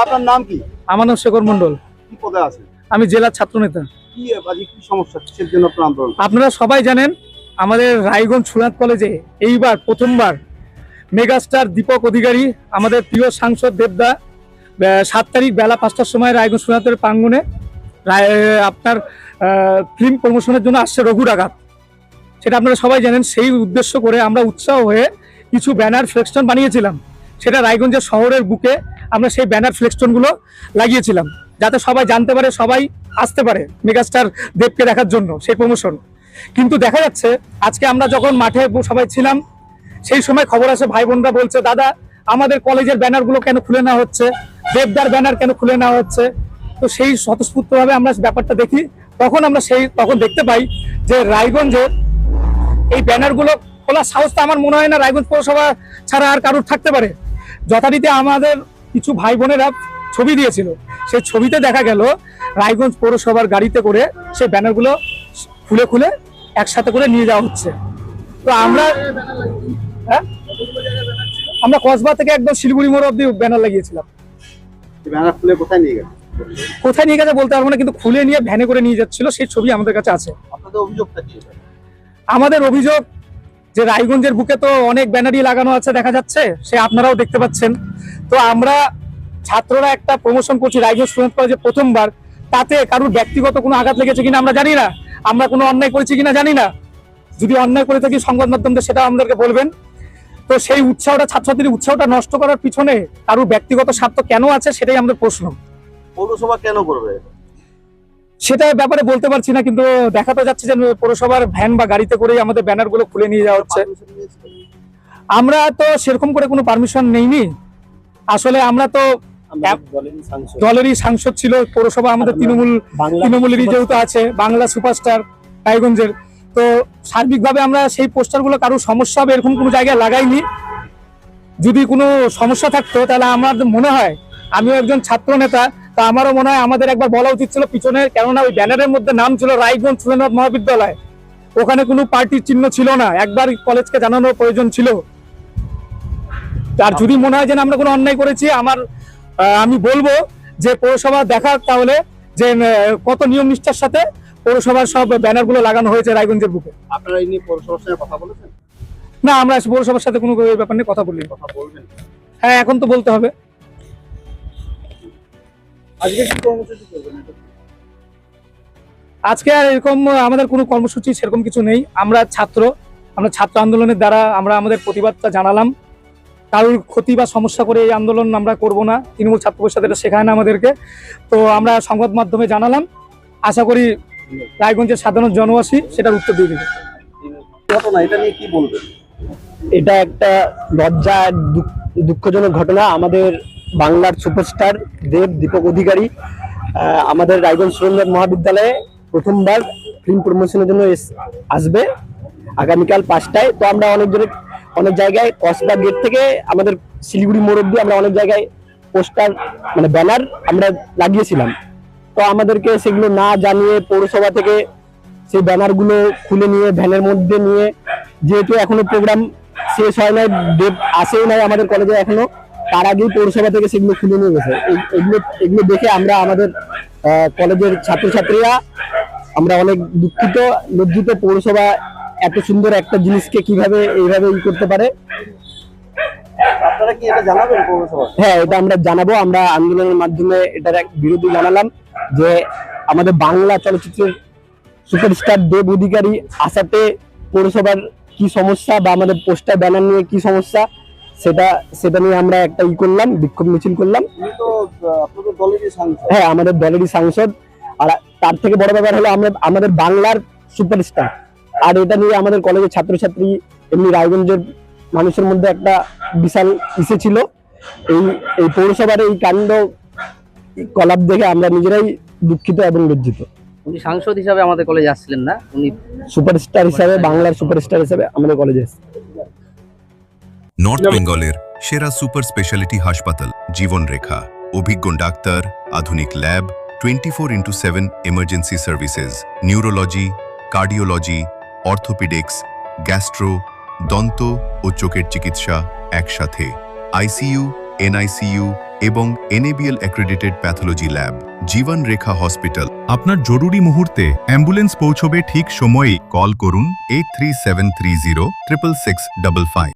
আপনার নাম কি? আমার নাম শেখর মন্ডল। কি পদে আছেন? আমি জেলার ছাত্রনেতা। কি আজকে কি সমস্যা, কিসের জন্য আপনার আন্দোলন? আপনারা সবাই জানেন আমাদের রায়গঞ্জ সুনাথ কলেজে এইবার প্রথমবার মেগাস্টার দীপক অধিকারী, আমাদের প্রিয় সাংসদ দেবদা 7 তারিখ বেলা 5টার সময় রায়গঞ্জ সুনাথের প্রাঙ্গণে আপনার ফিল্ম প্রমোশনের জন্য আসছে রঘুরাঘাত। সেটা আপনারা সবাই জানেন। সেই উদ্দেশ্য করে আমরা উৎসাহ হয়ে কিছু ব্যানার ফ্লেক্সটন বানিয়েছিলাম। সেটা রায়গঞ্জের শহরের বুকে আমরা সেই ব্যানার ফ্লেক্সটনগুলো লাগিয়েছিলাম, যাতে সবাই জানতে পারে, সবাই আসতে পারে মেগাস্টার দেবকে দেখার জন্য সেই প্রমোশন। কিন্তু দেখা যাচ্ছে আজকে আমরা যখন মাঠে সবাই ছিলাম, সেই সময় খবর আসে ভাই বোনরা বলছে, দাদা আমাদের কলেজের ব্যানারগুলো কেন খুলে নেওয়া হচ্ছে, দেবদার ব্যানার কেন খুলে নেওয়া হচ্ছে। তো সেই স্বতঃস্ফূর্তভাবে আমরা ব্যাপারটা দেখি। তখন দেখতে পাই যে রায়গঞ্জের এই ব্যানারগুলো খোলার সাহস তো আমার মনে হয় না রায়গঞ্জ পৌরসভা ছাড়া আর কারোর থাকতে পারে। যথারীতি আমাদের কিছু ভাই বোনেরা ছবি দিয়েছিল, সেই ছবিতে দেখা গেল রায়গঞ্জ পৌরসভার গাড়িতে করে সেই ব্যানারগুলো খুলে খুলে একসাথে করে নিয়ে যাওয়া হচ্ছে। তো আমরা কসবা থেকে একদম শিলিগুড়ি মোড় অব্দি ব্যানার লাগিয়েছিলাম। ব্যানার খুলে কোথায় নিয়ে গেছে? কোথায় নিয়ে গেছে বলতে পারবো না, কিন্তু খুলে নিয়ে ভ্যানে করে নিয়ে যাচ্ছিল, সেই ছবি আমাদের কাছে আছে। আপনাদের অভিযোগটা কি? আমাদের অভিযোগ যে রায়গঞ্জের বুকে তো অনেক ব্যানারই লাগানো আছে, দেখা যাচ্ছে, সে আপনারাও দেখতে পাচ্ছেন। তো আমরা ছাত্ররা একটা প্রমোশন করছি রায়গঞ্জ স্টুডেন্ট কলেজে প্রথমবার, তাতে কারোর ব্যক্তিগত কোনো আঘাত লেগেছে কিনা আমরা জানি না, আমরা কোনো অন্যায় করেছি কিনা জানি না। যদি অন্যায় করে থাকি সংবাদ মাধ্যমে সেটা আমাদেরকে বলবেন। তো সেই উৎসাহটা, ছাত্রছাত্রীর উৎসাহটা নষ্ট করার পিছনে কারোর ব্যক্তিগত স্বার্থ কেন আছে, সেটাই আমাদের প্রশ্ন। পৌরসভা কেন করবে সেটা ব্যাপারে বলতে পারছি না, কিন্তু দেখা তো যাচ্ছে যে পৌরসভার ভ্যান বা গাড়িতে করেই আমাদের ব্যানারগুলো খুলে নিয়ে যাওয়া হচ্ছে। আমরা তো সেরকম করে কোনো পারমিশন নেইনি। আসলে আমরা তো দলেরই সাংসদ ছিল পৌরসভা, আমাদের তৃণমূলেরই যেহেতু আছে, বাংলা সুপারস্টার রায়গঞ্জের। তো সার্বিকভাবে আমরা সেই পোস্টারগুলো কারোর সমস্যা হবে এরকম কোনো জায়গায় লাগাইনি। যদি কোনো সমস্যা থাকতো তাহলে আমার মনে হয়, আমিও একজন ছাত্র নেতা, তা আমারও মনে হয় আমাদের একবার বলা উচিত ছিল পিছনে, কেননা ওই ব্যানারের মধ্যে নাম ছিল রায়গঞ্জ সুরেন্দ্রনাথ মহাবিদ্যালয়, ওখানে কোনো পার্টির চিহ্ন ছিল না। একবার কলেজকে জানানোর প্রয়োজন ছিল। আর যদি মনে হয় যে আমরা কোনো অন্যায় করেছি, আমি বলবো যে পৌরসভা দেখা তাহলে যে কত নিয়ম নিষ্ঠার সাথে পৌরসভার সব ব্যানারগুলো লাগানো হয়েছে রায়গঞ্জের বুকে। আপনারা এই নিয়ে পৌরসভার সাথে কথা বলেছেন? না, আমরা পৌরসভার সাথে কোনো ব্যাপার নিয়ে কথা বলিনি। কথা বলবেন? হ্যাঁ, এখন তো বলতে হবে। আজকে কি কর্মসূচি করবেন? আজকে আর এরকম আমাদের কোনো কর্মসূচি সেরকম কিছু নেই। আমরা ছাত্র আন্দোলনের দ্বারা আমরা আমাদের প্রতিবাদটা জানালাম। কারোর ক্ষতি বা সমস্যা করে এই আন্দোলন আমরা করব না, তৃণমূল ছাত্র পরিষদ এটা শেখায় না আমাদেরকে। তো আমরা সংবাদ মাধ্যমে জানালাম, আশা করি রায়গঞ্জের সাধারণ জনবাসী সেটার উত্তর দিয়ে দেবে। ঘটনা, এটা নিয়ে কি বলবেন? এটা একটা লজ্জা, দুঃখজনক ঘটনা। আমাদের বাংলার সুপারস্টার দীপক অধিকারী আমাদের রায়গঞ্জ সুরেন্দ্রনাথ মহাবিদ্যালয়ে প্রথমবার ফিল্ম প্রমোশনের জন্য আসবে আগামীকাল 5টায়। তো আমরা অনেক জায়গায় কসবা গেট থেকে আমাদের শিলিগুড়ি মোড় অব্দি আমরা অনেক জায়গায় পোস্টার মানে ব্যানার আমরা লাগিয়েছিলাম। তো আমাদেরকে সেগুলো না জানিয়ে পৌরসভা থেকে সেই ব্যানারগুলো খুলে নিয়ে ভ্যানের মধ্যে নিয়ে, যেহেতু এখনো প্রোগ্রাম শেষ হয় নাই, দেব আসেও নাই আমাদের কলেজে এখনো, তার আগেই পৌরসভা থেকে সেগুলো খুলে নিয়ে গেছে। এগুলো দেখে আমরা আমাদের কলেজের ছাত্রছাত্রীরা আমরা অনেক দুঃখিত, লজ্জিত। পৌরসভা এত সুন্দর একটা জিনিসকে কিভাবে এইভাবে করতে পারে। আপনারা কি এটা জানাবেন পৌরসভা? হ্যাঁ, এটা আমরা জানাবো। আমরা আন্দোলনের মাধ্যমে এটার এক বিরোধী জানালাম যে আমাদের বাংলা চলচ্চিত্রের সুপারস্টার দেব অধিকারী আসাতে পৌরসভার কি সমস্যা বা আমাদের পোস্টার ব্যানার নিয়ে কি সমস্যা, সেটা নিয়ে আমরা একটা করলাম, বিক্ষোভ মিছিল করলাম। আপনাদের দলেরই সাংসদ? হ্যাঁ, আমাদের দলেরই সাংসদ। আর তার থেকে বড় ব্যাপার হলো আমাদের বাংলার সুপারস্টার। আর এটা নিয়ে আমাদের কলেজের ছাত্রছাত্রী, এমনি রায়গঞ্জের মানুষের মধ্যে একটা বিশাল ইসে ছিল। এই পৌরসভার এই কাণ্ড কলাপ দেখে আমরা নিজেরাই দুঃখিত এবং লজ্জিত। উনি সাংসদ হিসাবে আমাদের কলেজে আসছিলেন না, উনি সুপারস্টার হিসাবে, বাংলার সুপারস্টার হিসাবে আমাদের কলেজে এসেছেন। নর্থ বেঙ্গলের সেরা সুপার স্পেশালিটি হাসপাতাল জীবনরেখা, অভিজ্ঞ ডাক্তার, আধুনিক lab, 24x7 emergency services, neurology, cardiology, orthopaedics, gastro, দন্ত ও চোখের চিকিৎসা একসাথে, আইসিইউ, NICU এবং NABL accredited pathology lab, জীবন রেখা হসপিটাল। আপনার জরুরি মুহূর্তে অ্যাম্বুলেন্স পৌঁছবে ঠিক সময়েই। কল করুন 83730 66655।